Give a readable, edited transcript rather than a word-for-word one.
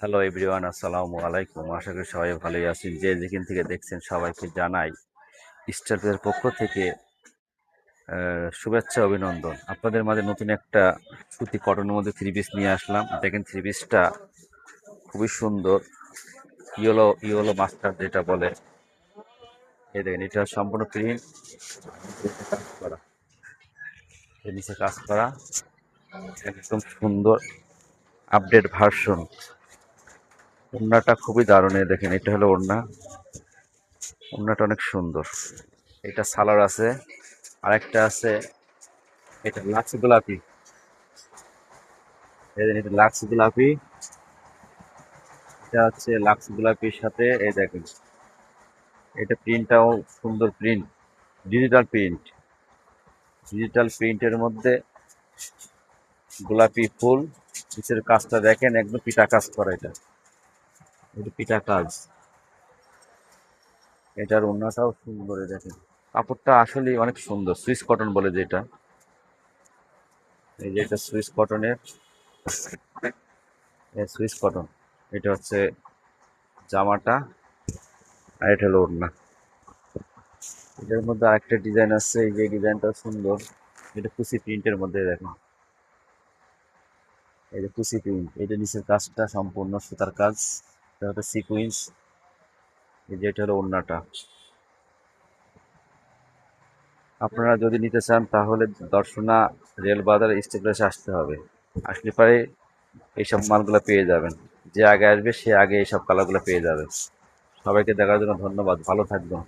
Hello everyone, আসসালামু আলাইকুম। আশা করি সবাই ভালোই আছেন। যে যেখান থেকে দেখছেন সবাইকে জানাই স্টাফের পক্ষ থেকে শুভেচ্ছা অভিনন্দন। আপনাদের মাঝে নতুন একটা সুতি কটনের মধ্যে থ্রি পিস নিয়ে আসলাম। দেখেন থ্রি পিসটা খুবই সুন্দর, ইয়েলো ইয়েলো মাস্টার যেটা বলে। এই দেখেন, এটা সম্পূর্ণ প্রিন্ট করা, এর নিচে কাজ করা, একদম সুন্দর আপডেট ভার্সন। ওড়নাটা খুবই দারুণ। দেখেন, এটা হলো ওড়না। ওড়নাটা অনেক সুন্দর। এটা সালোয়ার আছে, আরেকটা আছে এটা লাক্স গোলাপি। এটা লাক্স গোলাপি, এটা হচ্ছে লাক্স গোলাপির সাথে এই দেখেন, এটা প্রিন্টটাও সুন্দর প্রিন্ট, ডিজিটাল প্রিন্ট। ডিজিটাল প্রিন্টের মধ্যে গোলাপি ফুল, নিচের কাজটা দেখেন একদম পিটা কাজ করা। এটা এটা পিটা কাজ। এটার ওড়নাটাও সুন্দর। দেখেন কাপড়টা আসলে অনেক সুন্দর, সুইস কটন বলে যেটা। এই যে এটা সুইস কটনের, সুইস কটন। এটা হচ্ছে জামাটা, আর এটা হলো ওড়না। এটার মধ্যে আরেকটা ডিজাইন আছে, এই যে ডিজাইনটা সুন্দর। এটা কুচি প্রিন্টের মধ্যে দেখেন, এই যে কুচি প্রিন্ট। এটা নিচের কাজটা সম্পূর্ণ সুতার কাজ, এটা হচ্ছে সিকুয়েন্স। এই যে এটা হলো ওড়নাটা। আপনারা যদি নিতে চান তাহলে দর্শনা রেল বাজার স্টেশনে আসতে হবে। আসলে পরে এইসব মালগুলো পেয়ে যাবেন। যে আগে আসবে সে আগে এইসব কালারগুলো পেয়ে যাবে। সবাইকে দেখার জন্য ধন্যবাদ। ভালো থাকবেন।